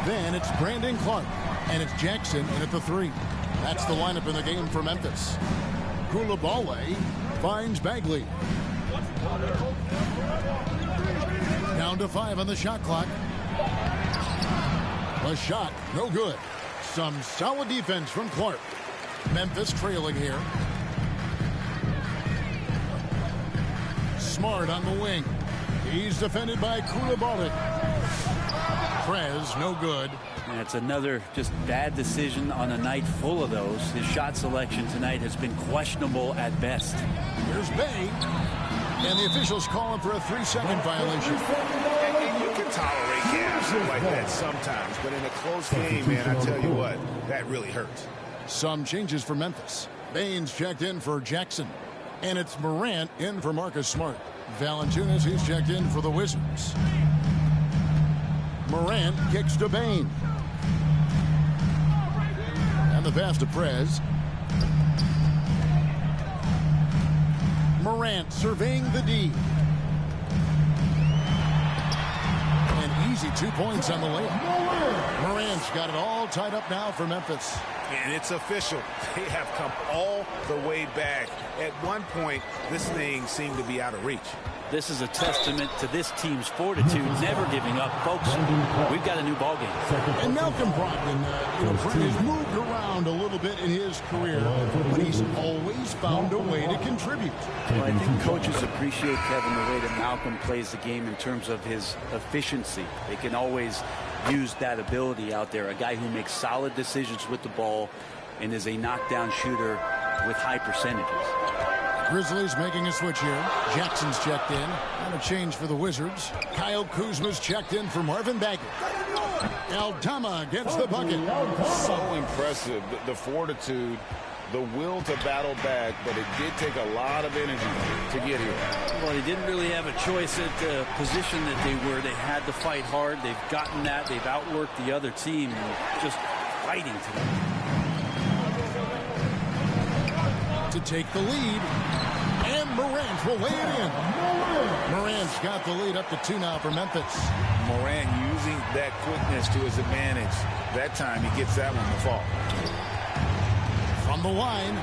Then it's Brandon Clark. And it's Jackson in at the 3. That's the lineup in the game for Memphis. Koulibaly finds Bagley. Down to 5 on the shot clock. A shot, no good. Some solid defense from Clark. Memphis trailing here. Smart on the wing. He's defended by Koulibaly. Prez, no good. And it's another just bad decision on a night full of those. His shot selection tonight has been questionable at best. Here's Bay. And the officials call him for a 3-second violation. And you can tolerate gaps like that sometimes, but in a close game, man, I tell you what, that really hurts. Some changes for Memphis. Baines checked in for Jackson. And it's Morant in for Marcus Smart. Valanciunas, he's checked in for the Wizards. Morant kicks to Bane. And the pass to Prez. Morant surveying the D. An easy 2 points on the layup. Morant's got it all tied up now for Memphis. And it's official. They have come all the way back. At one point, this thing seemed to be out of reach. This is a testament to this team's fortitude, never giving up. Folks, we've got a new ball game. And Malcolm Brogdon, has moved around a little bit in his career, but he's always found a way to contribute. Well, I think coaches appreciate, Kevin, the way that Malcolm plays the game in terms of his efficiency. They can always use that ability out there. A guy who makes solid decisions with the ball and is a knockdown shooter with high percentages. Grizzlies making a switch here. Jackson's checked in. And a change for the Wizards. Kyle Kuzma's checked in for Marvin Bagley. Aldama gets the bucket. So impressive. The fortitude, the will to battle back, but it did take a lot of energy to get here. Well, they didn't really have a choice at the position that they were. They had to fight hard. They've gotten that. They've outworked the other team and just fighting to them. To take the lead, and Morant will lay it in. Morant's got the lead up to 2 now for Memphis. Morant using that quickness to his advantage. That time he gets that one to fall. From the line,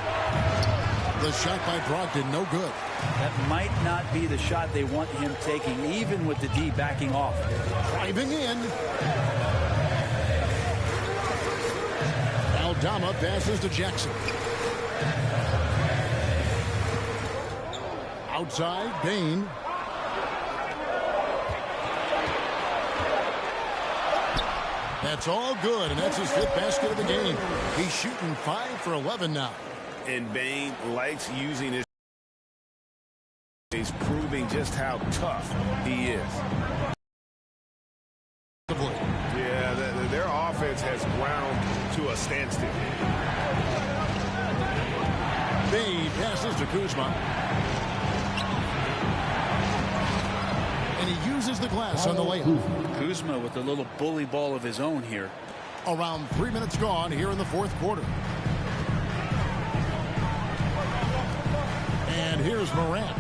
the shot by Brogdon, no good. That might not be the shot they want him taking, even with the D backing off. Driving in. Aldama passes to Jackson. Outside, Bane. That's all good, and that's his 5th basket of the game. He's shooting 5 for 11 now. And Bane likes using his. He's proving just how tough he is. Yeah, their offense has ground to a standstill. Bane passes to Kuzma. And he uses the glass on the layup. Kuzma with a little bully ball of his own here. Around 3 minutes gone here in the 4th quarter. And here's Morant.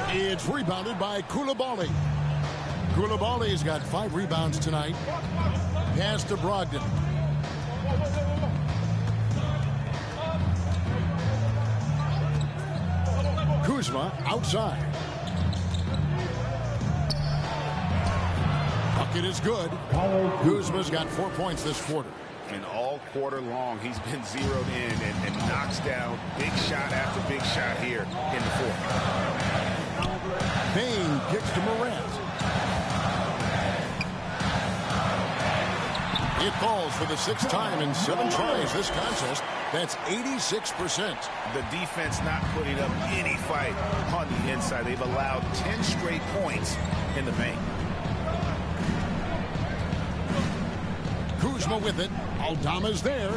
It's rebounded by Koulibaly. Koulibaly's got 5 rebounds tonight. Pass to Brogdon. Kuzma outside. Bucket is good. Kuzma's got 4 points this quarter. And all quarter long, he's been zeroed in and knocks down big shot after big shot here in the 4th. Bane kicks to Morant. It falls for the 6th time in 7 tries this contest. That's 86%. The defense not putting up any fight on the inside. They've allowed 10 straight points in the paint. Kuzma with it. Aldama's there.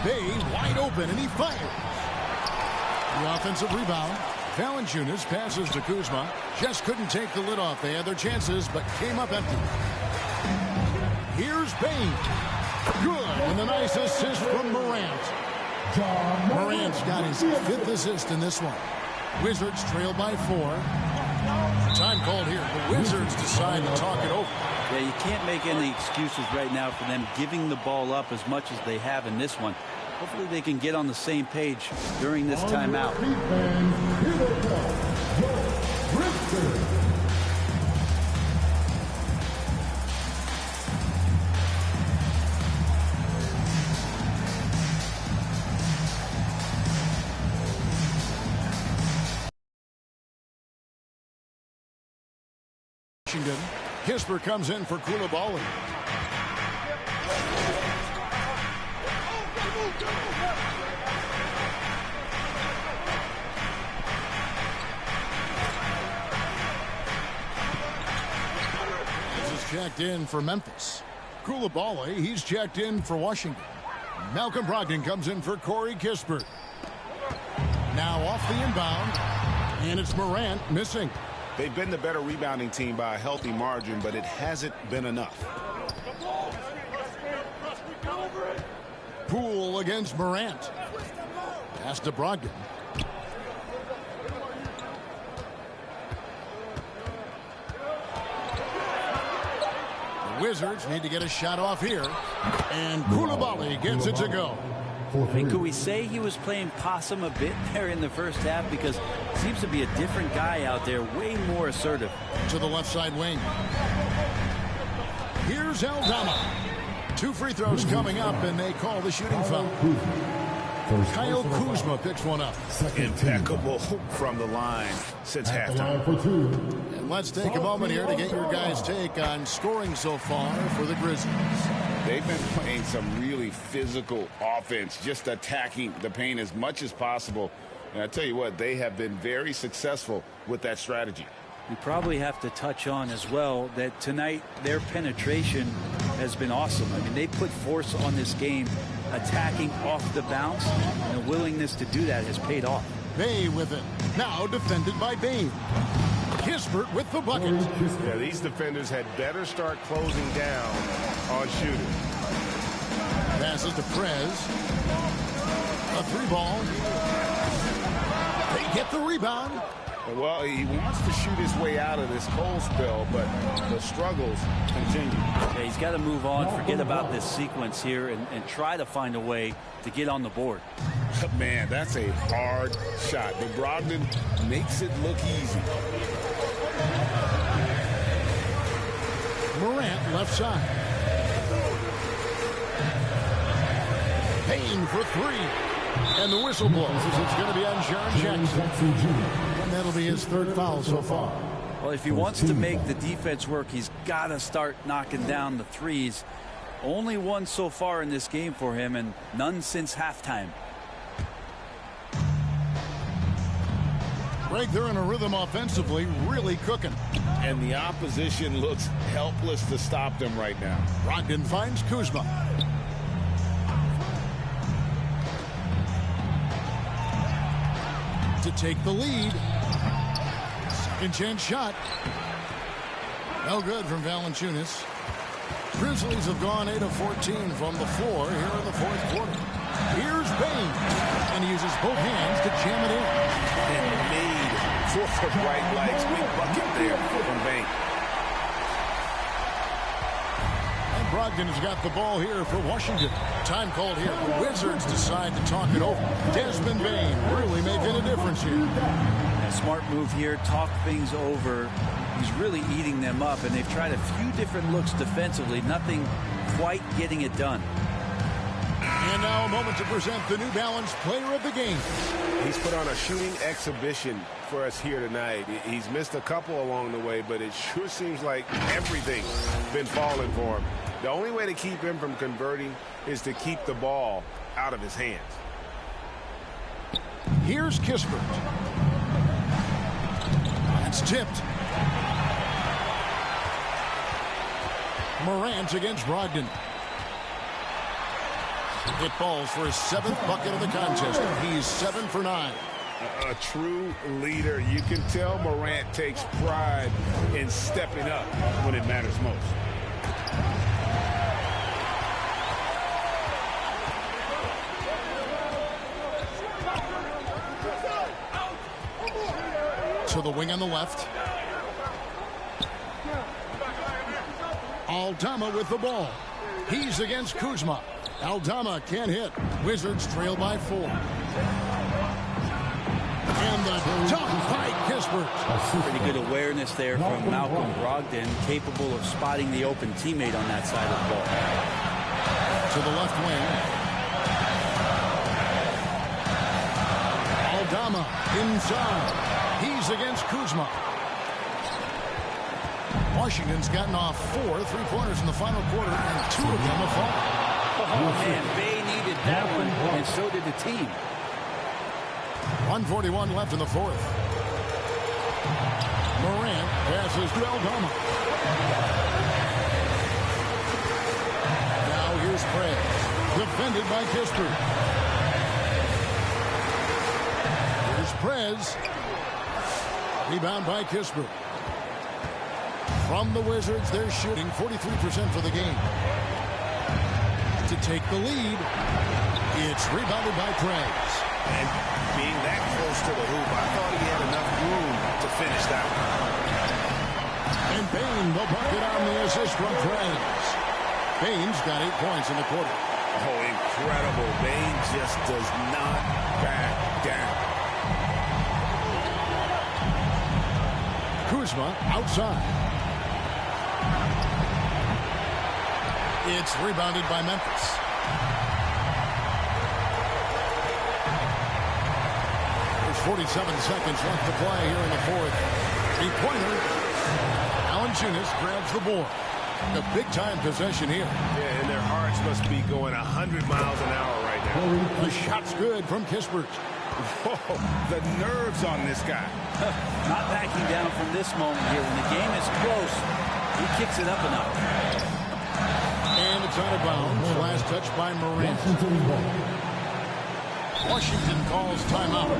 Bay wide open, and he fires. The offensive rebound. Valanciunas passes to Kuzma. Just couldn't take the lid off. They had their chances, but came up empty. Here's Bane. Good, and a nice assist from Morant. Morant's got his 5th assist in this one. Wizards trail by 4. Time called here. The decide to talk it over. Yeah, you can't make any excuses right now for them giving the ball up as much as they have in this one. Hopefully they can get on the same page during this timeout. Washington. Kisper comes in for Koulibaly. This is checked in for Memphis. Koulibaly, he's checked in for Washington. Malcolm Brogdon comes in for Corey Kispert. Now off the inbound, and it's Morant missing. They've been the better rebounding team by a healthy margin, but it hasn't been enough. Poole against Morant. Pass to Brogdon. The Wizards need to get a shot off here. And Koulibaly gets it to go. I mean, could we say he was playing possum a bit there in the first half? Because it seems to be a different guy out there, way more assertive. To the left side wing. Here's Aldama. 2 free throws coming up, and they call the shooting foul. Kyle Kuzma picks one up. Impeccable from the line since halftime. And let's take a moment here to get your guys' take on scoring so far for the Grizzlies. They've been playing some really physical offense, just attacking the paint as much as possible. And I tell you what, they have been very successful with that strategy. We probably have to touch on as well that tonight their penetration has been awesome. I mean, they put force on this game, attacking off the bounce, and the willingness to do that has paid off. Bay with it. Now defended by Bain. Kispert with the bucket. Yeah, these defenders had better start closing down on shooting. Passes to Prez. A 3-ball. They get the rebound. Well, he wants to shoot his way out of this cold spell, but the struggles continue. Yeah, he's got to move on, forget about this sequence here, and try to find a way to get on the board. Man, that's a hard shot. But Brogdon makes it look easy. Morant left side. Payne for 3. And the whistle blows. It's going to be on Jaren Jackson. And that'll be his 3rd foul so far. Well, if he wants to make the defense work, he's got to start knocking down the threes. Only one so far in this game for him, and none since halftime. Greg, they're in a rhythm offensively, really cooking. And the opposition looks helpless to stop them right now. Brogdon finds Kuzma. To take the lead. Second chance shot. No good from Valanciunas. Grizzlies have gone 8 of 14 from the floor here in the 4th quarter. Here's Bain. And he uses both hands to jam it in. And made for the bright lights. Big bucket there from Bain. And Brogdon has got the ball here for Washington. Time called here. The Wizards decide to talk it over. Desmond Bain really making a difference here. A smart move here. Talk things over. He's really eating them up, and they've tried a few different looks defensively. Nothing quite getting it done. And now a moment to present the New Balance Player of the Game. He's put on a shooting exhibition for us here tonight. He's missed a couple along the way, but it sure seems like everything's been falling for him. The only way to keep him from converting is to keep the ball out of his hands. Here's Kispert. That's tipped. Morant against Brogdon. It falls for his 7th bucket of the contest. He's 7 for 9. A true leader. You can tell Morant takes pride in stepping up when it matters most. To the wing on the left. Aldama with the ball. He's against Kuzma. Aldama can't hit. Wizards trail by 4. And the dunk by Kispert. Pretty good awareness there from Malcolm Brogdon, capable of spotting the open teammate on that side of the ball. To the left wing. Aldama inside. He's against Kuzma. Washington's gotten off 4 3-pointers in the final quarter, and 2 of them have fallen. Oh, man, Bay needed that one, and so did the team. 1:41 left in the 4th. Morant passes to Aldama. Now here's Prez. Defended by Kispert. Here's Prez. Rebound by Kispert. From the Wizards, they're shooting 43% for the game. To take the lead, it's rebounded by Prez. And being that close to the hoop, I thought he had enough room to finish that one. And Bane, the bucket on the assist from Prez. Bane's got 8 points in the quarter. Oh, incredible. Bane just does not back down. Kuzma outside. It's rebounded by Memphis. There's 47 seconds left to play here in the 4th. 3-pointer. Valanciunas grabs the board. A big-time possession here. Yeah, and their hearts must be going 100 miles an hour right now. The shot's good from Kispert. Whoa, the nerves on this guy. Not backing down from this moment here. When the game is close, he kicks it up enough. And it's out of bounds. Last touch by Morant. Washington calls timeout.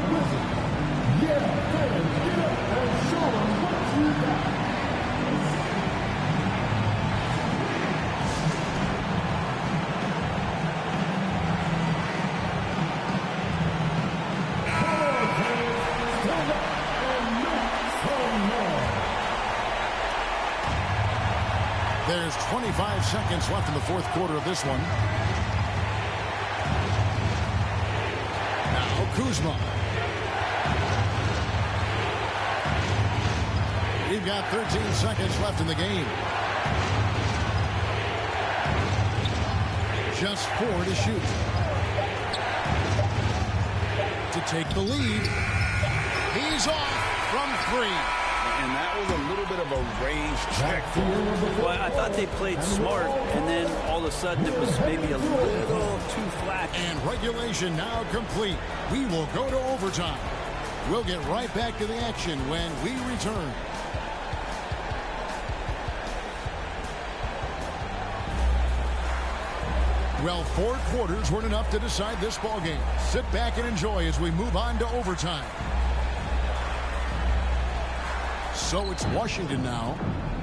There's 25 seconds left in the 4th quarter of this one. Now Kuzma. We've got 13 seconds left in the game. Just 4 to shoot. To take the lead. He's off from 3. And that was a little bit of a range check for him. Well, I thought they played smart, and then all of a sudden it was maybe a little too flat. And regulation now complete. We will go to overtime. We'll get right back to the action when we return. Well, 4 quarters weren't enough to decide this ball game. Sit back and enjoy as we move on to overtime. So it's Washington now.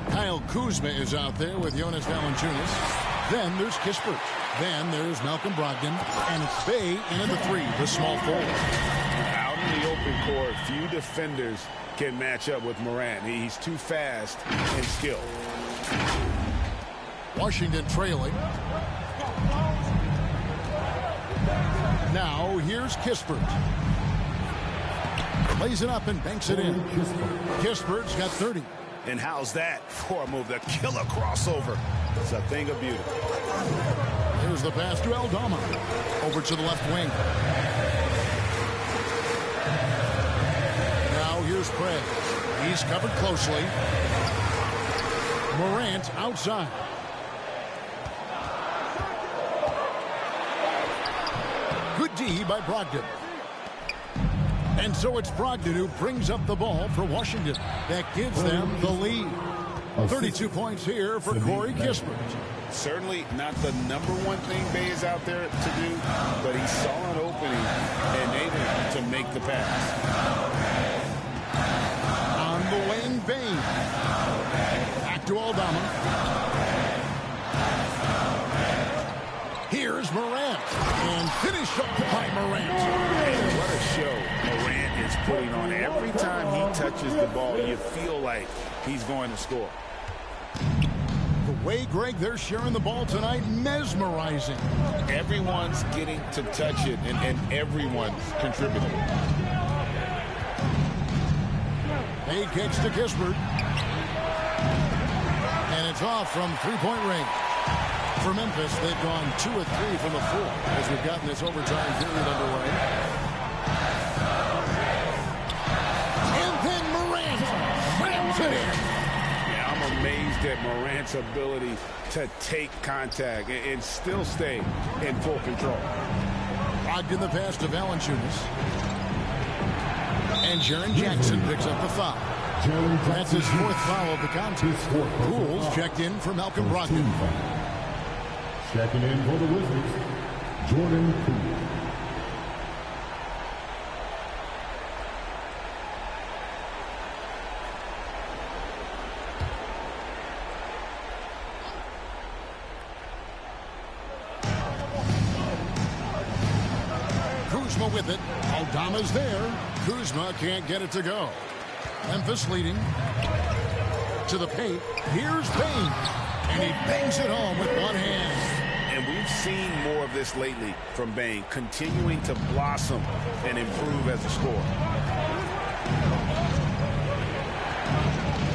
Kyle Kuzma is out there with Jonas Valanciunas. Then there's Kispert. Then there's Malcolm Brogdon. And it's Bay and the 3, the small forward. Out in the open court, few defenders can match up with Morant. He's too fast and skilled. Washington trailing. Now here's Kispert. Lays it up and banks it in. Kispert's got 30. And how's that for a move? The killer crossover. It's a thing of beauty. Here's the pass to Aldama. Over to the left wing. Now here's Prez. He's covered closely. Morant outside. Good D by Brogdon. And so it's Brogdon who brings up the ball for Washington. That gives them the lead. 32 points here for Corey Kispert. Certainly not the #1 thing Bay is out there to do, but he saw an opening and able to make the pass. On the wing, Bane. Back to Aldama. Here's Morant. And finished up by Morant. And what a show Morant is putting on. Every time he touches the ball, you feel like he's going to score. The Way, Greg, they're sharing the ball tonight. Mesmerizing. Everyone's getting to touch it, and everyone's contributing. He kicks to Kispert. And it's off from three-point range. For Memphis, they've gone 2 of 3 from the floor as we've gotten this overtime period underway. And then Morant rams it in. Yeah, I'm amazed at Morant's ability to take contact and still stay in full control. Logged in the pass to Valanciunas. And Jaren Jackson picks up the foul. That's his 4th foul of the contest. Pools checked in for Malcolm Brogdon. Checking in for the Wizards, Jordan Poole. Kuzma with it. Aldama's there. Kuzma can't get it to go. Memphis leading. To the paint. Here's Payne. And he bangs it home with one hand. And we've seen more of this lately from Bane, continuing to blossom and improve as a scorer.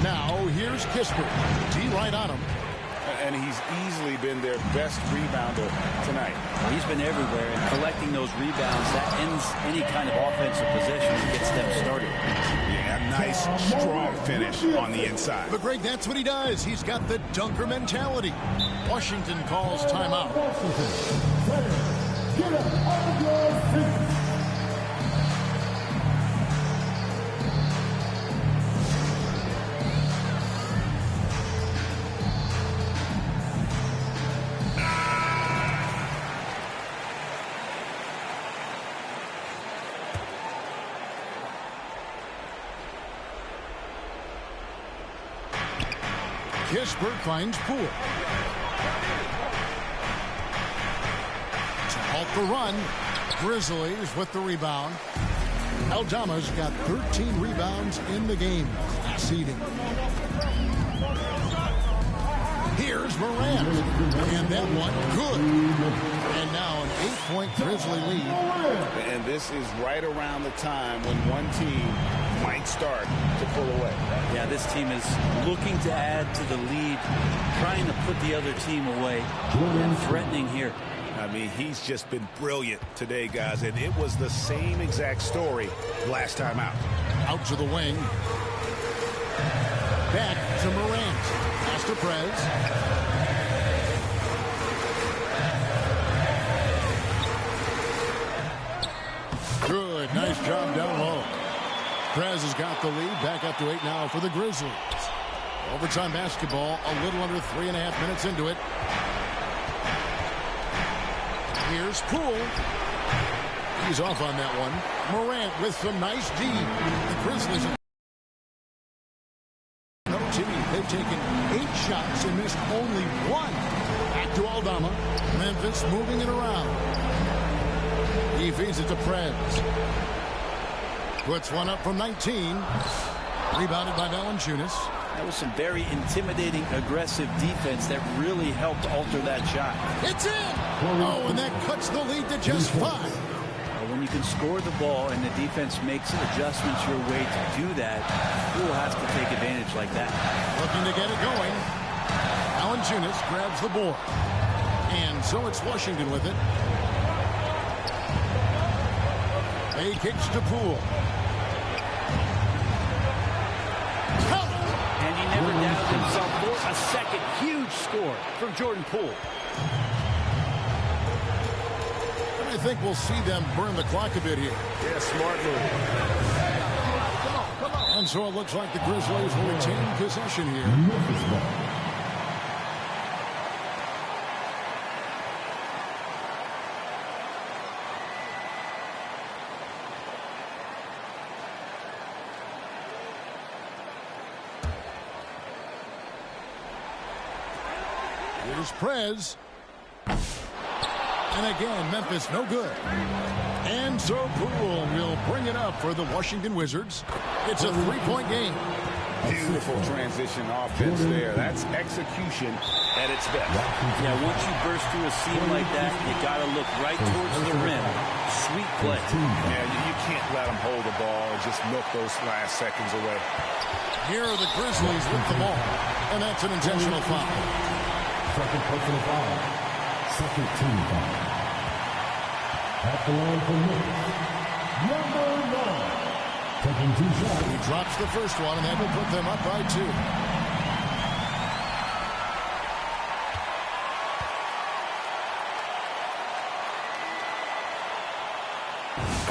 Now, here's Kispert. D right on him. And he's easily been their best rebounder tonight. Well, he's been everywhere, and collecting those rebounds, that ends any kind of offensive possession and gets them started. Yeah, nice, strong finish on the inside. But, Greg, that's what he does. He's got the dunker mentality. Washington calls timeout. Get up on your feet. Kispert finds Poole. To halt the run, Grizzlies with the rebound. Aldama's got 13 rebounds in the game. Seeding. Here's Morant. And that one good. And now an 8-point Grizzly lead. And this is right around the time when one team might start to pull away. Yeah, this team is looking to add to the lead, trying to put the other team away, and threatening here. I mean, he's just been brilliant today, guys, and it was the same exact story last time out. Out to the wing. Back to Morant. Pass to Prez. Good. Nice job down low. Prez has got the lead. Back up to 8 now for the Grizzlies. Overtime basketball, a little under 3.5 minutes into it. Here's Poole. He's off on that one. Morant with some nice D. The Grizzlies have no team. They've taken 8 shots and missed only 1. Back to Aldama. Memphis moving it around. He feeds it to Prez. Puts one up from 19. Rebounded by Valanciunas. That was some very intimidating, aggressive defense that really helped alter that shot. It's in! Oh, and that cuts the lead to just 5. When you can score the ball and the defense makes adjustments your way to do that, you'll have to take advantage like that. Looking to get it going. Valanciunas grabs the board. And so it's Washington with it. He kicks to Poole. And he never doubted himself for a second. Huge score from Jordan Poole. And I think we'll see them burn the clock a bit here. Yeah, smart move. And so it looks like the Grizzlies will retain possession here. Here's Prez. And again, Memphis no good. And so Poole will bring it up for the Washington Wizards. It's a 3-point game. Beautiful transition offense there. That's execution at its best. Yeah, once you burst through a seam like that, you got to look right towards the rim. Sweet play. Yeah, you can't let them hold the ball and just milk those last seconds away. Here are the Grizzlies with the ball, and that's an intentional foul. Second personal foul. Second team foul. At the line for Memphis, number 9. Taking 2 shots. He drops the first one, and that will put them up by 2.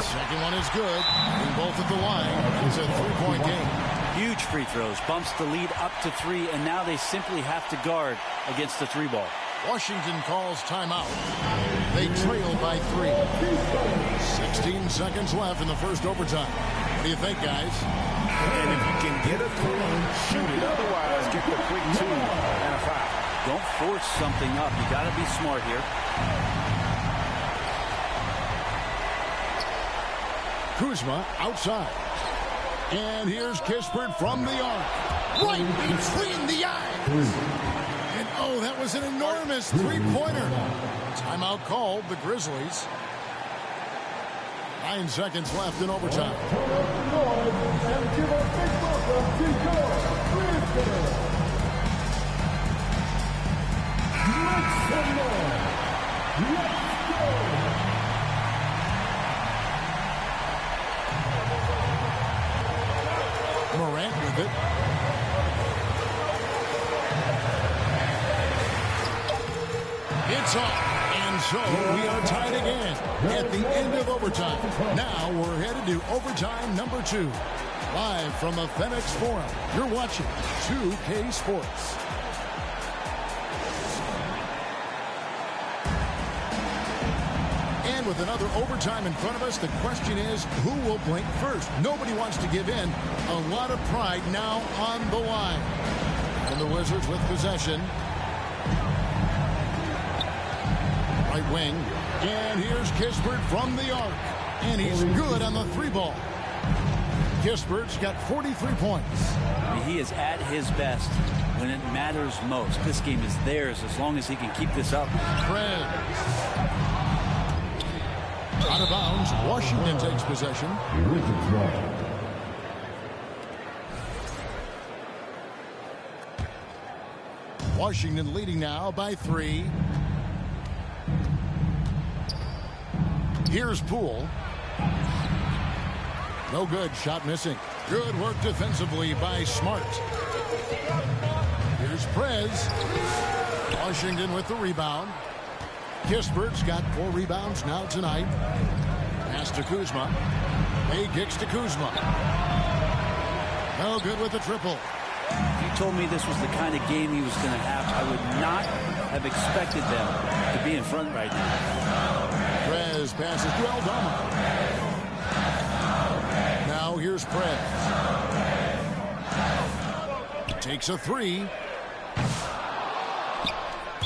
Second one is good. And both at the line. It's a 3-point game. Huge free throws. Bumps the lead up to 3, and now they simply have to guard against the 3-ball. Washington calls timeout. They trail by 3. 16 seconds left in the first overtime. What do you think, guys? And if you can get a 3, shoot it. Otherwise, get the quick 2 and a foul. Don't force something up. You got to be smart here. Kuzma outside. And here's Kispert from the arc. Right between the eyes. And oh, that was an enormous 3-pointer. Timeout called, the Grizzlies. 9 seconds left in overtime. Morant with it. It's off. And so we are tied again at the end of overtime. Now we're headed to overtime number 2. Live from the FedEx Forum, you're watching 2K Sports. And with another overtime in front of us, the question is, who will blink first? Nobody wants to give in. A lot of pride now on the line. And the Wizards with possession. Right wing. And here's Kispert from the arc. And he's good on the 3-ball. Kispert's got 43 points. He is at his best when it matters most. This game is theirs as long as he can keep this up. Prez. Out of bounds. Washington takes possession. Washington leading now by 3. Here's Poole. No good. Shot missing. Good work defensively by Smart. Here's Prez. Washington with the rebound. Kispert's got 4 rebounds now tonight. Pass to Kuzma. He kicks to Kuzma. No good with the triple. If you told me this was the kind of game he was going to have, I would not have expected them to be in front right now. Prez passes to Aldama. Now here's Prez. Takes a 3.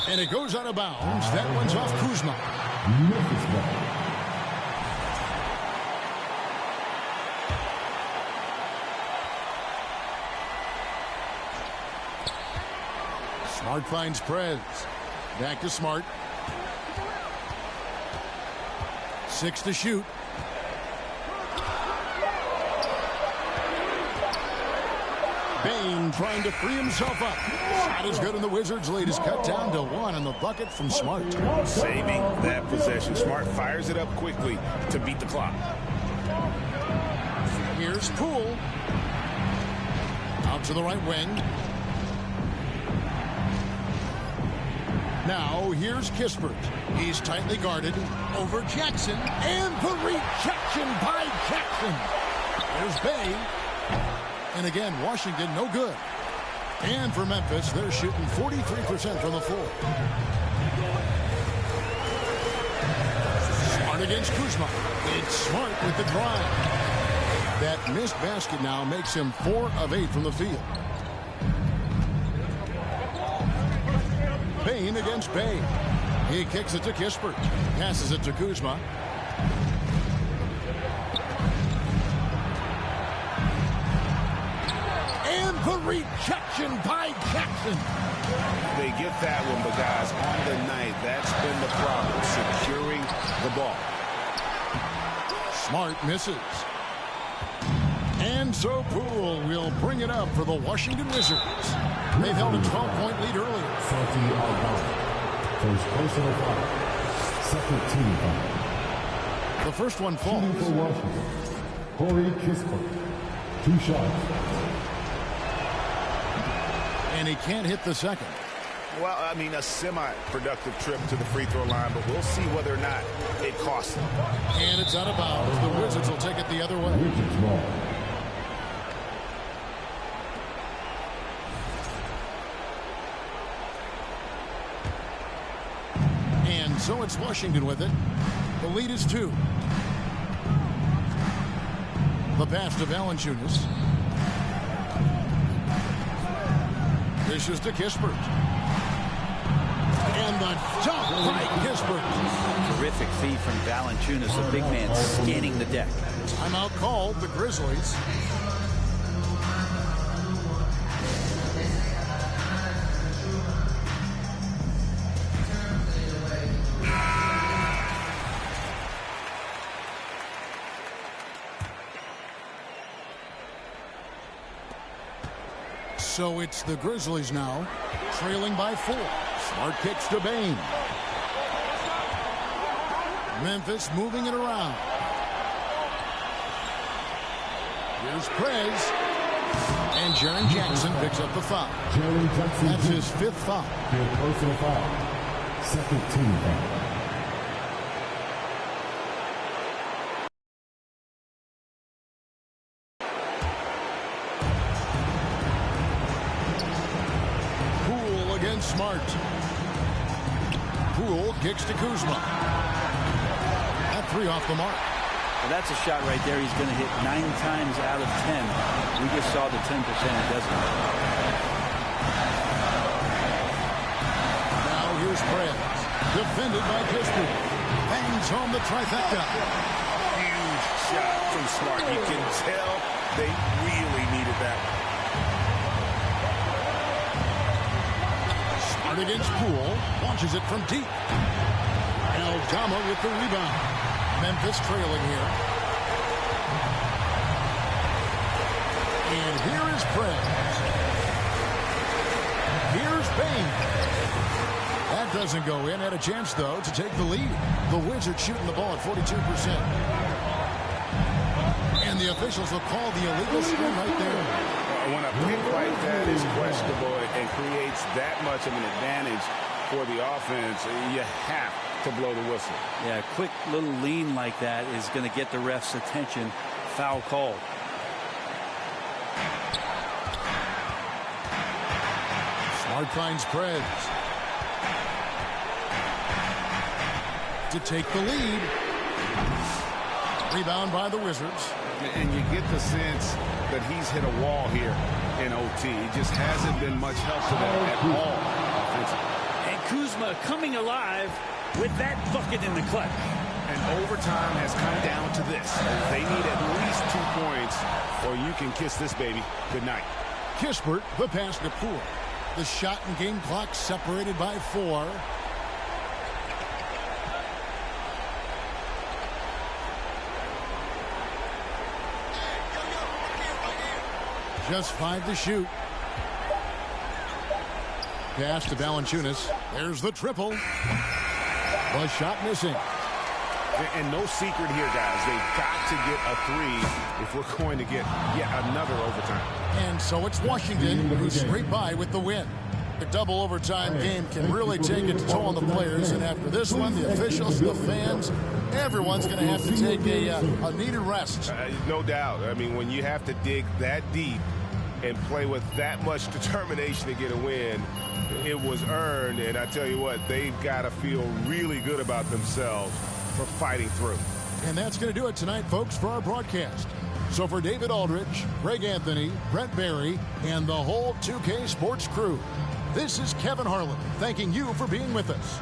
And it goes out of bounds. That one's off Kuzma. Smart finds Prez. Back to Smart. 6 to shoot. Bane trying to free himself up. Shot is good, and the Wizards' lead is cut down to 1 on the bucket from Smart. Saving that possession. Smart fires it up quickly to beat the clock. Here's Poole. Out to the right wing. Now here's Kispert. He's tightly guarded over Jackson. And the rejection by Jackson. There's Bay. And again, Washington, no good. And for Memphis, they're shooting 43% from the floor. Smart against Kuzma. It's Smart with the drive. That missed basket now makes him 4 of 8 from the field. Bane against Bay. He kicks it to Kispert. Passes it to Kuzma. And The rejection by Jackson. They get that one, but guys, on the night, that's been the problem, securing the ball. Smart misses. And so Poole will bring it up for the Washington Wizards. They've held a 12-point lead earlier. First personal foul. Second team foul. The first one falls. Shooting for Washington, Corey Kispert. 2 shots. And he can't hit the second. Well, I mean, a semi-productive trip to the free throw line, but we'll see whether or not it costs them. And it's out of bounds. The Wizards will take it the other way. Wizards ball. And so it's Washington with it. The lead is 2. The pass to Valanciunas. Dishes to Kispert. And the dunk by Kispert. Terrific feed from Valanciunas, the big man scanning the deck. Timeout called, the Grizzlies. So it's the Grizzlies now, trailing by 4. Smart kicks to Bane. Memphis moving it around. Here's Prez. And Jaren Jackson picks up the foul. That's his 5th foul. Personal foul. Second team foul. Smart. Poole kicks to Kuzma. That 3 off the mark. Well, that's a shot right there. He's going to hit 9 times out of 10. We just saw the 10% it doesn't. Now here's Prez. Defended by Kispert. Bangs home the trifecta. Huge shot from Smart. You can tell they really needed that one. Against Poole, launches it from deep. Aldama with the rebound. Memphis trailing here. And here is Prez. Here's Bane. That doesn't go in. Had a chance, though, to take the lead. The Wizards shooting the ball at 42%. And the officials will call the illegal screen right there. When a pick like that is questionable and creates that much of an advantage for the offense, you have to blow the whistle. Yeah, a quick little lean like that is going to get the ref's attention. Foul called. Smart finds Prez to take the lead. Rebound by the Wizards. And you get the sense that he's hit a wall here in OT. He just hasn't been much help to them at all offensively. And Kuzma coming alive with that bucket in the clutch. And overtime has come down to this. They need at least 2 points or you can kiss this baby goodnight. Kispert, the pass to Poole. The shot and game clock separated by 4. Just 5 to shoot. Pass to Valanciunas. There's the triple. The shot missing. And no secret here, guys. They've got to get a 3 if we're going to get yet another overtime. And so it's Washington who scraped by with the win. The double overtime game can really take its toll on the players. And after this one, the officials, the fans, everyone's going to have to take a needed rest. No doubt. I mean, when you have to dig that deep and play with that much determination to get a win, it was earned. And I tell you what, they've got to feel really good about themselves for fighting through. And that's going to do it tonight, folks, for our broadcast. So for David Aldridge, Greg Anthony, Brent Barry, and the whole 2K Sports crew, this is Kevin Harlan thanking you for being with us.